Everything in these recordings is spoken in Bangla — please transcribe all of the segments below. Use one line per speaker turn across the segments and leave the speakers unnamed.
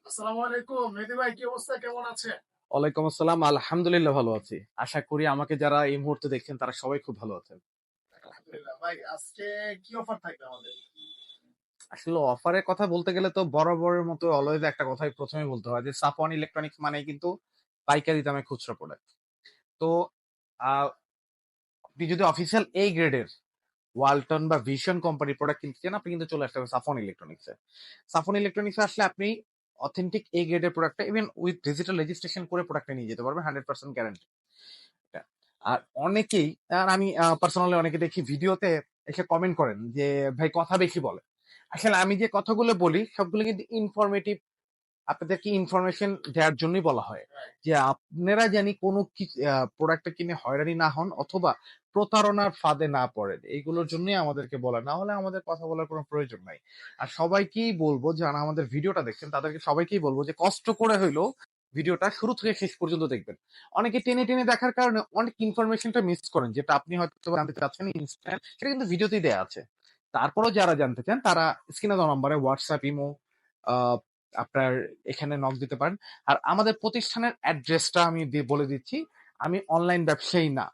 আসসালামু আলাইকুম মেহেদী ভাই, কি অবস্থা, কেমন আছেন?
ওয়ালাইকুম আসসালাম। আলহামদুলিল্লাহ ভালো আছি। আশা করি আমাকে যারা এই মুহূর্তে দেখছেন তারা সবাই খুব ভালো আছেন।
আলহামদুলিল্লাহ ভাই, আজকে কি অফার থাকবে আমাদের?
আসলে অফারের কথা বলতে গেলে তো বরাবরের মতো অলওয়েজ একটা কথাই প্রথমে বলতে হয় যে সাফওয়ান ইলেকট্রনিক্স মানে কিন্তু পাইকারি দামে খুচরা প্রোডাক্ট। তো আহ, আপনি যদি অফিসিয়াল এই গ্রেডের ওয়ালটন বা ভিশন কোম্পানির প্রোডাক্ট কিনতে চান আপনি কিন্তু চলে আসতে হবে সাফওয়ান ইলেকট্রনিক্সে। সাফওয়ান ইলেকট্রনিক্সে আসলে আপনি অথেন্টিক এই গ্রেডের প্রোডাক্টটা ইভেন উইথ ডিজিটাল রেজিস্ট্রেশন করে প্রোডাক্টটা নিয়ে যেতে পারবেন 100% গ্যারান্টি। আর অনেকেই, আর আমি পার্সোনালি অনেকে দেখি ভিডিওতে এসে কমেন্ট করেন যে ভাই কথা বেশি বলে। আসলে আমি যে কথাগুলো বলি সবগুলো কিন্তু ইনফরমেটিভ, আপনাদেরকে ইনফরমেশন দেওয়ার জন্যই বলা হয় যে আপনারা জানি কোনো প্রোডাক্টটা কিনে হয়রানি না হন অথবা প্রতারণার ফাঁদে না পড়েন, এইগুলোর জন্যই আমাদেরকে বলা, না হলে আমাদের কথা বলার কোনো প্রয়োজন নাই। আর সবাইকেই বলবো যারা আমাদের ভিডিওটা দেখছেন তাদেরকে সবাইকেই বলবো যে কষ্ট করে হইলো ভিডিওটা শুরু থেকে শেষ পর্যন্ত দেখবেন। অনেকে টেনে টেনে দেখার কারণে অনেক ইনফরমেশনটা মিস করেন, যেটা আপনি হয়তো জানতে চাচ্ছেন ইনস্ট্যান্ট, সেটা কিন্তু ভিডিওতেই দেওয়া আছে। তারপরও যারা জানতে চান তারা স্ক্রিনে দেওয়া নম্বরে হোয়াটসঅ্যাপ, ইমো, আপনার এখানে নক দিতে পারেন। আর আমাদের প্রতিষ্ঠানের অ্যাড্রেসটা আমি বলে দিচ্ছি। আমি অনলাইন ব্যবসায়ী না,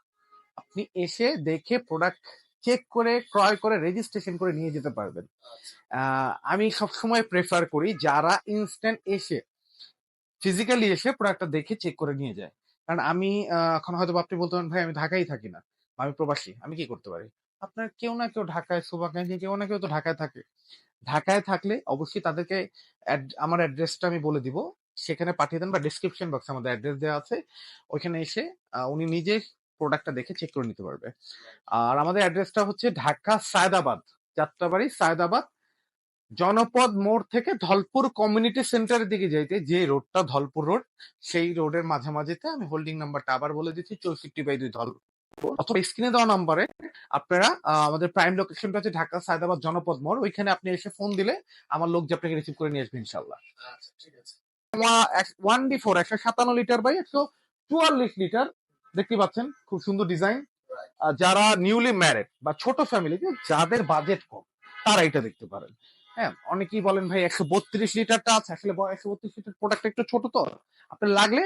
আপনি এসে দেখে প্রোডাক্ট চেক করে ক্রয় করে রেজিস্ট্রেশন করে নিয়ে যেতে পারবেন। আমি সবসময় প্রেফার করি যারা ইনস্ট্যান্ট এসে ফিজিক্যালি এসে প্রোডাক্টটা দেখে চেক করে নিয়ে যায়। কারণ আমি এখন হয়তো আপনি বলতে পারেন ভাই আমি ঢাকায় থাকি না বা আমি প্রবাসী, আমি কি করতে পারি? আপনার কেউ না কেউ ঢাকায়, শুভাকাঙ্ক্ষী কেউ না কেউ তো ঢাকায় থাকে। ঢাকায় থাকলে অবশ্যই তাদেরকে আমার অ্যাড্রেসটা আমি বলে দিব, সেখানে পাঠিয়ে দেন বা ডিসক্রিপশন বক্সে আমাদের অ্যাড্রেস দেওয়া আছে, ওইখানে এসে উনি নিজে প্রোডাক্টটা দেখে চেক করে নিতে পারবে। আর আমাদের অ্যাড্রেসটা হচ্ছে ঢাকা সায়দাবাদ, যাত্রাবাড়ি সায়দাবাদ, জনপদ মোড় থেকে ধলপুর কমিউনিটি সেন্টারের দিকে যাইতে যে রোডটা ধলপুর রোড, সেই রোডের মাঝামাঝিতে, আমি হোল্ডিং নাম্বারটা আবার বলে দিচ্ছি, 64/2 ধলপুর। অথবা স্ক্রিনে দেওয়া নাম্বারে আপনারা আমাদের প্রাইম লোকেশনটা হচ্ছে ঢাকা সায়দাবাদ জনপদ মোড়, ওইখানে আপনি এসে ফোন দিলে আমার লোক যে আপনাকে রিসিভ করে নিয়ে আসবে ইনশাল্লাহ।
আচ্ছা, ঠিক আছে।
1D4 157 লিটার বাই 144 লিটার, দেখতে পাচ্ছেন খুব সুন্দর ডিজাইন।
রাইট।
যারা নিউলি ম্যারেড বা ছোট ফ্যামিলিতে যাদের বাজেট কম তারা এটা দেখতে পারেন। হ্যাঁ, অনেকেই বলেন ভাই 132 লিটারটা আছে, আসলে 132 লিটার প্রোডাক্ট একটু ছোট, তো আপনার লাগলে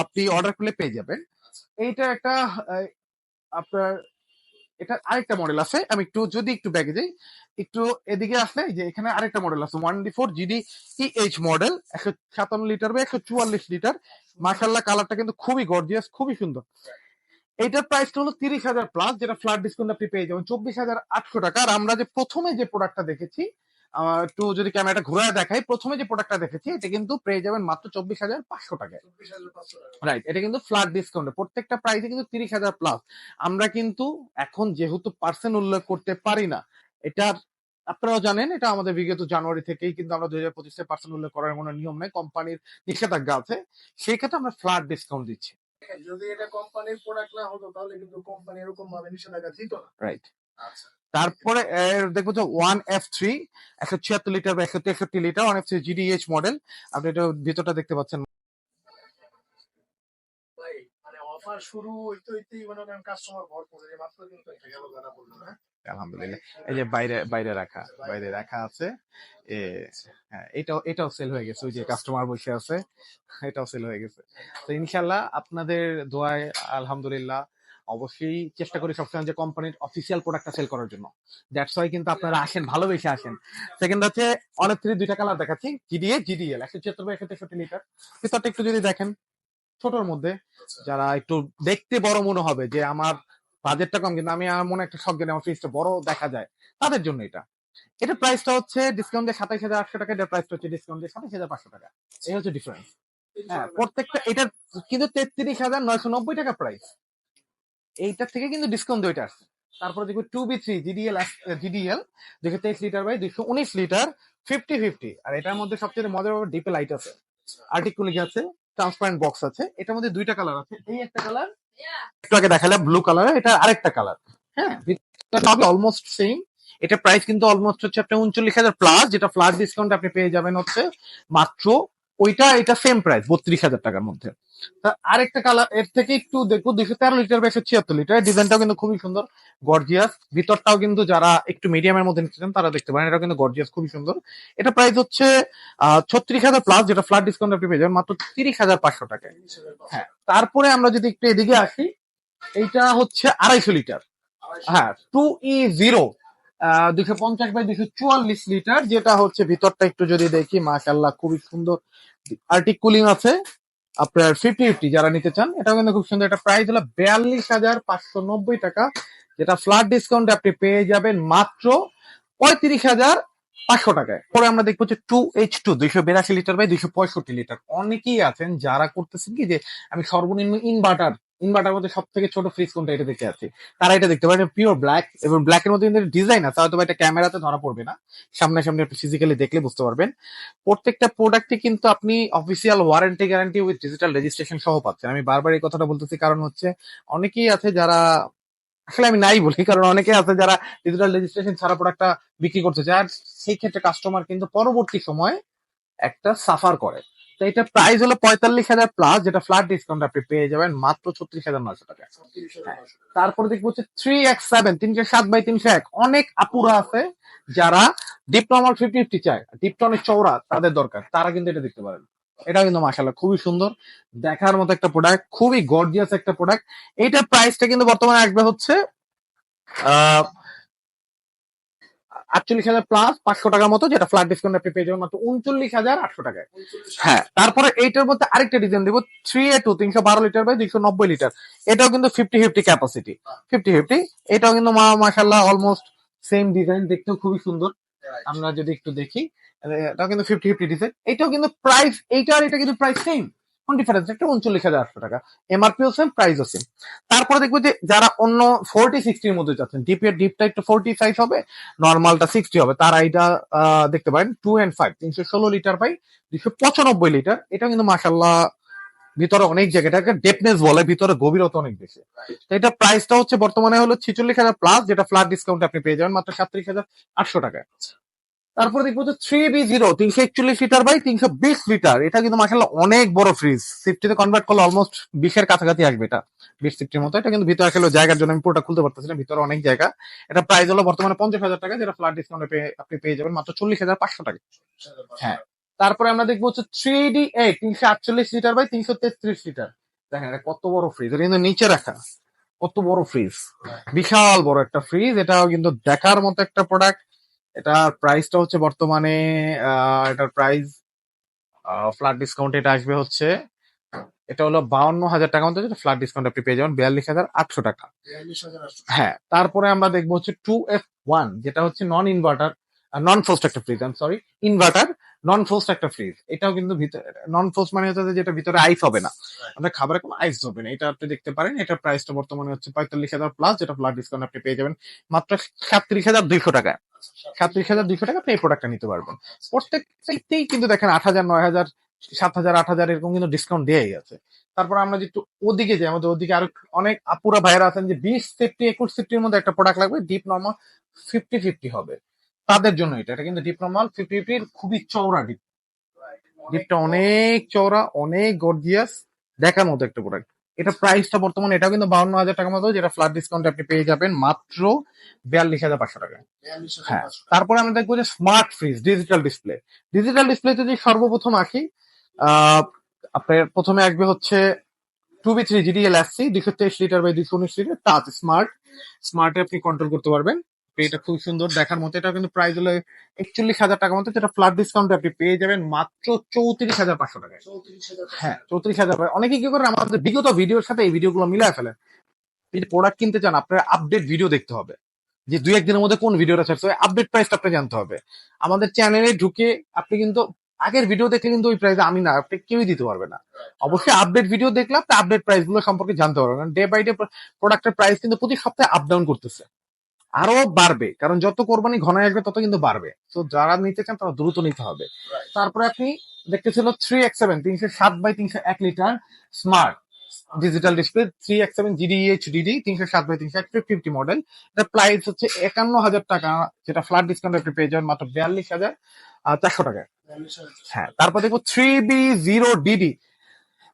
আপনি অর্ডার করলে পেয়ে যাবেন। এইটা একটা আহ, আপনার এটা আরেকটা মডেল আছে, আমি একটু যদি একটু ব্যাগে যাই, একটু এদিকে আসলে এই যে এখানে আরেকটা মডেল আছে 1D4 GD H model, 157 litre বা 144 লিটার। মার্শাল্লাহ কালারটা কিন্তু খুবই গর্জিয়াস, খুবই সুন্দর। এইটার প্রাইসটা হলো 30,000 প্লাস, যেটা ফ্ল্যাট ডিসকাউন্ট আপনি পেয়ে যাবেন 24,800 টাকা। আর আমরা যে প্রথমে যে প্রোডাক্টটা দেখেছি, একটু যদি ক্যামেরাটা ঘুরে দেখাই, প্রথমে যে প্রোডাক্টটা দেখেছি এটা কিন্তু পেয়ে যাবেন মাত্র 24,500 টাকায়।
24,500 টাকা।
রাইট, এটা কিন্তু ফ্ল্যাট ডিসকাউন্টে প্রত্যেকটা প্রাইসে কিন্তু 30,000 প্লাস। আমরা কিন্তু এখন যেহেতু পার্সেন্ট উল্লেখ করতে পারি না, এটার আপনারাও জানেন, এটা আমাদের বিগত জানুয়ারি থেকেই কিন্তু আমরা 2025-এ পার্সেন্ট উল্লেখ করার কোনো নিয়ম নেই, কোম্পানির নিষেধাজ্ঞা আছে, সেই ক্ষেত্রে আমরা ফ্ল্যাট ডিসকাউন্ট দিচ্ছি।
যদি এটা কোম্পানির প্রোডাক্ট না হতো তাহলে কিন্তু কোম্পানি এরকম ভাবে নিষেধাজ্ঞা দিত না।
রাইট।
আচ্ছা।
তারপরে দেখবো যে 1F3 176 লিটার বা 163 লিটার 1F3 জিডিএইচ মডেল, আপনি এটা ভিতরটা দেখতে পাচ্ছেন।
ভাই, মানে অফার শুরু হইতে হইতেই মনে করেন কাস্টমার ভরপুর, যে মাত্র কিন্তু একটা গেল কথা বললো না।
আলহামদুলিল্লাহ, এই যে বাইরে বাইরে রাখা আছে। এ, হ্যাঁ, এটাও সেল হয়ে গেছে, ওই যে কাস্টমার বসে আছে, এটাও সেল হয়ে গেছে। তো ইনশাল্লাহ আপনাদের দোয়ায় আলহামদুলিল্লাহ অবশ্যই চেষ্টা করি সবসময় যে কোম্পানির অফিসিয়াল প্রোডাক্টটা সেল করার জন্য। দ্যাটস ওয়াই কিন্তু আপনারা আসেন, ভালোবেসে আসেন। সেকেন্ড হচ্ছে অনেক দুইটা কালার দেখাচ্ছি, জিডিএ জিডিএল 176/163 লিটার। ভিতরটা একটু যদি দেখেন, ছোটর মধ্যে, যারা একটু দেখতে বড় মনে হবে যে আমার বাজেটটা কম কিন্তু আমি আমার মনে একটা শখ গেলে আমার ফ্রিজটা বড় দেখা যায়, তাদের জন্য এটা। এটা প্রাইসটা হচ্ছে ডিসকাউন্ট দিয়ে 27,800 টাকা, এটার প্রাইসটা হচ্ছে ডিসকাউন্ট দিয়ে 27,500 টাকা। এই হচ্ছে ডিফারেন্স। হ্যাঁ, প্রত্যেকটা এটার কিন্তু 33,990 টাকা প্রাইস, এইটার থেকে কিন্তু ডিসকাউন্ট দিয়ে এটা আসছে। তারপরে দেখবো 2B3 জিডিএল দেখে 23 লিটার বাই 219 লিটার 50-50। আর এটার মধ্যে সবচেয়ে মজার ব্যাপার ডিপে লাইট আছে, আর্টিকুলিক আছে, ট্রান্সপারেন্ট বক্স আছে। এটার মধ্যে দুইটা কালার আছে, এই একটা কালার, একটু আগে দেখালাম ব্লু কালার, এটা আরেকটা কালার। হ্যাঁ, অলমোস্ট সেম। এটা প্রাইস কিন্তু অলমোস্ট হচ্ছে আপনার 39,000 প্লাস, যেটা ফ্ল্যাট ডিসকাউন্ট আপনি পেয়ে যাবেন হচ্ছে মাত্র ওইটা, এটা সেম প্রাইস 32,000 টাকার মধ্যে। আরেকটা কালার এর থেকে একটু দেখবো 213 লিটার বা 176 লিটার, ডিজাইনটাও কিন্তু খুবই সুন্দর, গর্জিয়াস। ভিতরটাও কিন্তু যারা একটু মিডিয়ামের মধ্যে নিতে চান তারা দেখতে পারেন, এটা কিন্তু গর্জিয়াস, খুবই সুন্দর। এটা প্রাইস হচ্ছে 36,000 প্লাস, যেটা ফ্ল্যাট ডিসকাউন্ট আপনি পেয়ে যাবেন মাত্র 30,500 টাকায়। হ্যাঁ, তারপরে আমরা যদি একটু এদিকে আসি, এইটা হচ্ছে 250 লিটার। হ্যাঁ, 2E0 250/244 লিটার, যেটা হচ্ছে ভিতরটা একটু যদি দেখি, মাশাআল্লাহ খুবই সুন্দর, আর্টিক কুলিং আছে। আপনার 50-50 যারা নিতে চান, এটাও কিন্তু খুব সুন্দর। এটা প্রাইস হলো 42,590 টাকা, যেটা ফ্ল্যাট ডিসকাউন্ট আপনি পেয়ে যাবেন মাত্র 35,500 টাকায়। পরে আমরা দেখবো যে 2H2 282 লিটার/265 লিটার। অনেকেই আছেন যারা করতেছেন কি, যে আমি সর্বনিম্ন ইনভার্টার মধ্যে সব থেকে ছোট ফ্রিজ কোনটা এটা দেখতে আছি, তারা এটা দেখতে পারেন পিওর ব্ল্যাক, এবং ব্ল্যাকের মধ্যে কিন্তু ডিজাইন আছে, হয়তো এটা ক্যামেরাতে ধরা পড়বে না, সামনাসামনি আপনি ফিজিক্যালি দেখলে বুঝতে পারবেন। প্রত্যেকটা প্রোডাক্টই কিন্তু আপনি official warranty guarantee with digital registration সহ পাচ্ছেন। আমি বারবার এই কথাটা বলতেছি, কারণ হচ্ছে অনেকেই আছে যারা, আসলে আমি নাই বলি, কারণ অনেকে আছে যারা ডিজিটাল রেজিস্ট্রেশন ছাড়া প্রোডাক্টটা বিক্রি করতে চায়, আর সেই ক্ষেত্রে কাস্টমার কিন্তু পরবর্তী সময় একটা সাফার করে। তো এটা প্রাইস হলো 45,000 প্লাস, যেটা ফ্ল্যাট ডিসকাউন্ট আপনি পেয়ে যাবেন মাত্র 36,900 টাকা। হ্যাঁ, তারপরে দেখবো হচ্ছে 3X7 307/301। অনেক আপুরা আছে যারা ডিপ নরমাল 50-50 চায়, ডিপটা অনেক চওড়া তাদের দরকার, তারা কিন্তু এটা দেখতে পারেন। এটা কিন্তু মাশাআল্লাহ খুবই সুন্দর, দেখার মতো একটা প্রোডাক্ট, খুবই গর্জিয়াস একটা প্রোডাক্ট। এইটার প্রাইসটা কিন্তু বর্তমানে আসবে হচ্ছে আহ 48,000 প্লাস 500 টাকার মতো, যেটা ফ্ল্যাট ডিসকাউন্ট আপনি পেয়ে যাবেন মাত্র 39,800 টাকায়। হ্যাঁ, তারপরে এইটার মধ্যে আরেকটা ডিজাইন দিব, 3A2 312 লিটার/290 লিটার। এটাও কিন্তু 50-50 ক্যাপাসিটি, 50-50। এটাও কিন্তু মাশাআল্লাহ অলমোস্ট সেম ডিজাইন, দেখতেও খুবই সুন্দর। আমরা যদি একটু দেখি, এটাও কিন্তু 50-50 ডিজাইন। এটাও কিন্তু প্রাইস, এইটা আর এটা কিন্তু প্রাইস সেম, কোন ডিফারেন্স, একটা 39,800 টাকা, এমআরপিও সেম, প্রাইসও সেম। তারপরে দেখবো যে যারা অন্য 40-60 মধ্যে যাচ্ছেন, ডিপটা একটু 40 সাইজ হবে, নর্মালটা 60 হবে, তারা এটা দেখতে পারেন 2 and 5 316 লিটার/295 লিটার। এটা কিন্তু মাশাআল্লাহ ভিতরে অনেক জায়গা, এটাকে ডেপনেস বলে, ভিতরে গভীরতা অনেক বেশি। তো এটা প্রাইসটা হচ্ছে বর্তমানে হলো 46,000 প্লাস, যেটা ফ্ল্যাট ডিসকাউন্ট আপনি পেয়ে যাবেন মাত্র 37,800 টাকায়। তারপরে দেখবো যে 3B0 341 লিটার/320 লিটার। এটা কিন্তু মাশাআল্লাহ অনেক বড় ফ্রিজ, সিফটিতে কনভার্ট করলে অলমোস্ট 20-এর কাছাকাছি আসবে, এটা 20-60-র মতো। এটা কিন্তু ভিতরে আসলে জায়গার জন্য আমি পুরোটা খুলতে পারতেছি না, ভিতরে অনেক জায়গা। এটা প্রাইস হলো বর্তমানে 50,000 টাকা, যেটা ফ্ল্যাট ডিসকাউন্টে আপনি পেয়ে যাবেন মাত্র 40,500 টাকা। হ্যাঁ, তারপরে আমরা দেখবো হচ্ছে 3D8 348 লিটার/333 লিটার। দেখেন এটা কত বড় ফ্রিজ, এটা কিন্তু নিচে রাখা, কত বড় ফ্রিজ, বিশাল বড় একটা ফ্রিজ। এটাও কিন্তু দেখার মতো একটা প্রোডাক্ট। এটার প্রাইসটা হচ্ছে বর্তমানে এটার প্রাইস ফ্ল্যাট ডিসকাউন্ট এটা আসবে হচ্ছে, এটা হলো 52,000 টাকার মতো, যেটা ফ্ল্যাট ডিসকাউন্ট আপনি পেয়ে যাবেন 42,800 টাকা। হ্যাঁ, তারপরে আমরা দেখবো হচ্ছে 2F1, যেটা হচ্ছে নন ইনভার্টার, নন ফ্রোস্ট একটা fridge, I am sorry, inverter non frost একটা ফ্রিজ। এটাও কিন্তু ভিতরে নন ফ্রোস্ট মানে হচ্ছে যেটা ভিতরে আইস হবে না, আপনার খাবারে কোনো আইস হবে না, এটা আপনি দেখতে পারেন। এটার প্রাইসটা বর্তমানে হচ্ছে 45,000 প্লাস, যেটা ফ্ল্যাট ডিসকাউন্ট আপনি পেয়ে যাবেন মাত্র 37,200 টাকায়। 37,200 টাকা আপনি এই প্রোডাক্টটা নিতে পারবেন। প্রত্যেকটাই কিন্তু দেখেন 8,000 9,000 7,000 8,000 এরকম কিন্তু ডিসকাউন্ট দেয়াই আছে। তারপর আমরা যদি একটু ওদিকে যাই, আমাদের ওদিকে আরো অনেক আপুরা ভাইয়েরা আছেন যে 20 সেফটি 21 সেফটির মধ্যে একটা প্রোডাক্ট লাগবে, ডিপ নরমাল 50-50 হবে, তাদের জন্য এটা কিন্তু ডিপ নরমাল 50-50 খুবই চওড়া ডিপ, ডিপটা অনেক চওড়া, অনেক গর্জিয়াস, দেখার মতো একটা প্রোডাক্ট। এটা প্রাইসটা বর্তমানে এটাও কিন্তু 52,000 টাকার মতো, যেটা ফ্ল্যাট ডিসকাউন্ট আপনি পেয়ে যাবেন মাত্র 42,500 টাকায়। হ্যাঁ, তারপরে আমরা দেখবো যে smart fridge digital display. Digital ডিসপ্লেতে যদি সর্বপ্রথম আসি, আহ আপনার প্রথমে আসবে হচ্ছে 2B3 GDL-SC 223 লিটার/219 লিটার টাচ স্মার্টে আপনি কন্ট্রোল করতে পারবেন। তো এটা খুব সুন্দর দেখার মতো। এটা কিন্তু প্রাইস হলো 41,000 টাকার মতো, যেটা ফ্ল্যাট ডিসকাউন্টে আপনি পেয়ে যাবেন মাত্র 34,500 টাকায়। হ্যাঁ, 34,000। অনেকে কি করেন, আমাদের বিগত ভিডিওর সাথে এই ভিডিওগুলো মিলায় ফেলেন। যদি প্রোডাক্ট কিনতে চান, আপনার আপডেট ভিডিও দেখতে হবে, যে 2-1 দিনের মধ্যে কোন ভিডিওটা ছাড়ছে, আপডেট প্রাইসটা আপনি জানতে হবে। আমাদের চ্যানেলে ঢুকে আপনি কিন্তু আগের ভিডিও দেখলে কিন্তু ওই প্রাইসে আমি না, আপনি কেউই দিতে পারবে না। অবশ্যই আপডেট ভিডিও দেখলে আপনি আপডেট প্রাইস গুলো সম্পর্কে জানতে পারবেন, কারণ ডে বাই ডে প্রোডাক্টের প্রাইস কিন্তু প্রতি সপ্তাহে আপ ডাউন করতেছে, আরো বাড়বে, কারণ যত কোরবানি ঘনায় আসবে তত কিন্তু বাড়বে। তো যারা নিতে চান তারা দ্রুত নিতে হবে। তারপরে আপনি দেখতেছিল 3X7 307/301 litre smart digital display, 3X7 GDEHDD 307/301 50 model. এটা প্রাইস হচ্ছে 51,000 টাকা, যেটা ফ্ল্যাট ডিসকাউন্ট আপনি পেয়ে যাবেন মাত্র 42,400 টাকায়। হ্যাঁ, তারপর দেখবো 3B0DD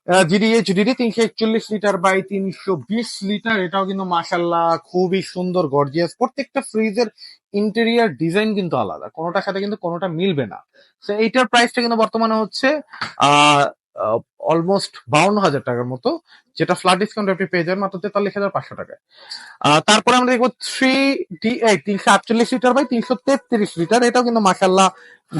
GDH DD 341 litre by 320 litre, এটাও কিন্তু মাশাল্লাহ খুবই সুন্দর গর্জিয়াস। প্রত্যেকটা ফ্রিজের ইন্টেরিয়ার ডিজাইন কিন্তু আলাদা, কোনোটার সাথে কিন্তু কোনোটা মিলবে না। তো এইটার প্রাইসটা কিন্তু বর্তমানে হচ্ছে আহ অলমোস্ট 52,000 টাকার মতো, যেটা ফ্ল্যাট ডিসকাউন্ট আপনি পেয়ে যাবেন মাত্র 43,500 টাকায়। তারপরে আমরা দেখবো 3D8 348 লিটার বাই 333 লিটার, এটাও কিন্তু মাশাল্লাহ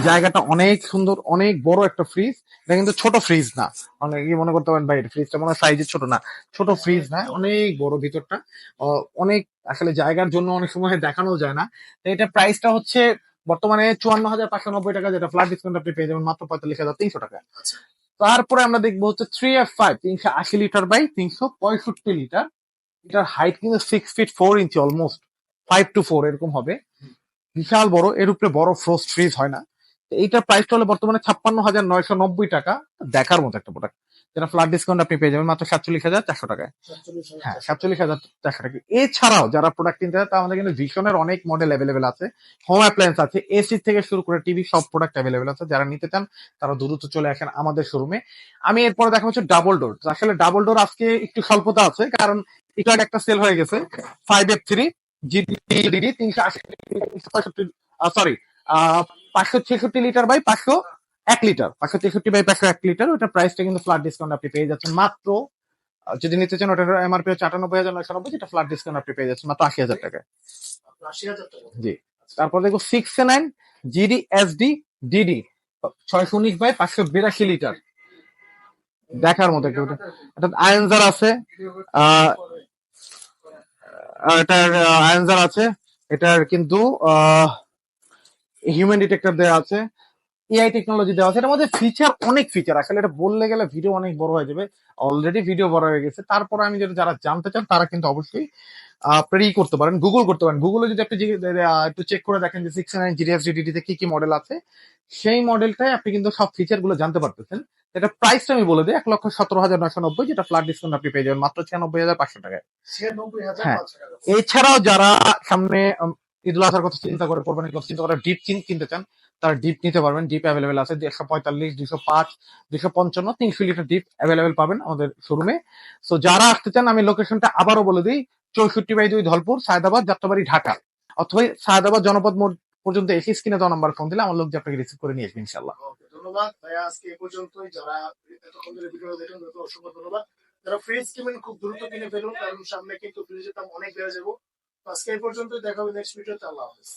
জায়গাটা অনেক সুন্দর, অনেক বড় একটা ফ্রিজ। এটা কিন্তু ছোট ফ্রিজ না, অনেকে মনে করতে পারেন ভাই ফ্রিজটা মনে হয় সাইজে ছোট, না ছোট ফ্রিজ না, অনেক বড় ভিতরটা। অনেক আসলে জায়গার জন্য অনেক সময় দেখানো যায় না। তো এটা প্রাইসটা হচ্ছে বর্তমানে 54,590 টাকা, যেটা ফ্ল্যাট ডিসকাউন্ট আপনি পেয়ে যাবেন মাত্র 45,300 টাকা। তারপরে আমরা দেখবো হচ্ছে 3F5 380 লিটার বাই 365 লিটার, এটার হাইট কিন্তু 6 ফিট 4 ইঞ্চি, অলমোস্ট 5 to 4 এরকম হবে, বিশাল বড়। এর উপরে বড় ফ্রোস্ট ফ্রিজ হয় না। তো এইটার প্রাইসটা হলো বর্তমানে 56,990 টাকা, দেখার মতো একটা প্রোডাক্ট, যেটা ফ্ল্যাট ডিসকাউন্ট আপনি পেয়ে যাবেন মাত্র 47,400 টাকায়। হ্যাঁ, 47,400 টাকা। এছাড়াও যারা প্রোডাক্ট কিনতে চায়, তা আমাদের কিন্তু ভিশনের অনেক মডেল অ্যাভেলেবেল আছে, হোম অ্যাপ্লায়েন্স আছে, এসি থেকে শুরু করে টিভি সব প্রোডাক্ট অ্যাভেলেবেল আছে। যারা নিতে চান তারা দ্রুত চলে আসেন আমাদের শোরুমে। আমি এরপরে দেখা হচ্ছে ডাবল ডোর। আসলে ডাবল ডোর আজকে একটু স্বল্পতা আছে, কারণ এটা একটা সেল হয়ে গেছে 5F3 GD 380 sorry 566 litre by 501 litre, 563 by 501 litre. ওটার প্রাইসটা কিন্তু ফ্ল্যাট ডিসকাউন্ট আপনি পেয়ে যাচ্ছেন মাত্র, যদি নিতে চান ওটার এমআরপি হচ্ছে 98,990, যেটা ফ্ল্যাট ডিসকাউন্ট আপনি পেয়ে যাচ্ছেন মাত্র 80,000 টাকায়।
80,000 টাকা।
জি। তারপর দেখবো 6A9 GD SD DD 619 by 582 litre, দেখার মতো একটা। এটা আয়েনজার আছে, আহ এটার আয়েনজার আছে, এটার কিন্তু হিউম্যান ডিটেক্টর দেওয়া আছে, এআই টেকনোলজি দেওয়া আছে। এটার মধ্যে ফিচার, অনেক ফিচার, আসলে এটা বললে গেলে ভিডিও অনেক বড় হয়ে যাবে, অলরেডি ভিডিও বড় হয়ে গেছে। তারপরে আমি যেটা, যারা জানতে চান তারা কিন্তু অবশ্যই আপনি করতে পারেন, গুগল করতে পারেন। গুগলে যদি আপনি একটু চেক করে দেখেন যে 6A9 জিডিএস তে কি কি মডেল আছে, সেই মডেলটাই আপনি কিন্তু সব ফিচার গুলো জানতে পারতেছেন। এটা প্রাইসটা আমি বলে দিই, 1,17,990, যেটা ফ্ল্যাট ডিসকাউন্ট আপনি পেয়ে যাবেন মাত্র 96,500 টাকায়।
96,500
হ্যাঁ,
টাকা।
এছাড়াও যারা সামনে ঈদুল আজহার কথা চিন্তা করে, কোরবানির কথা চিন্তা করে ডিপ কিনতে চান, তারা ডিপ নিতে পারবেন। ডিপ অ্যাভেলেবেল আছে 145, 205, 255, 300 লিটার ডিপ অ্যাভেলেবেল পাবেন আমাদের শোরুমে। সো যারা আসতে চান, আমি লোকেশনটা আবারও বলে দিই, 64/2 ধলপুর, সায়দাবাদ, যাত্রাবাড়ি, ঢাকা। অথবা সায়দাবাদ জনপদ মোড় পর্যন্ত এসে স্ক্রিনে দেওয়া নাম্বার ফোন দিলে আমার লোক যে আপনাকে রিসিভ করে নিয়ে আসবে ইনশাল্লাহ।
ওকে, ধন্যবাদ ভাইয়া। আজকে এ পর্যন্তই। যারা এতক্ষণ ধরে ভিডিও দেখেন তাদেরকে অসংখ্য ধন্যবাদ। যারা ফ্রিজ কিনবেন খুব দ্রুত কিনে ফেলুন, কারণ সামনে কিন্তু ফ্রিজের দাম অনেক বেড়ে যাবো। তো আজকে এই পর্যন্তই, দেখা হবে নেক্সট ভিডিওতে। আল্লাহ হাফেজ।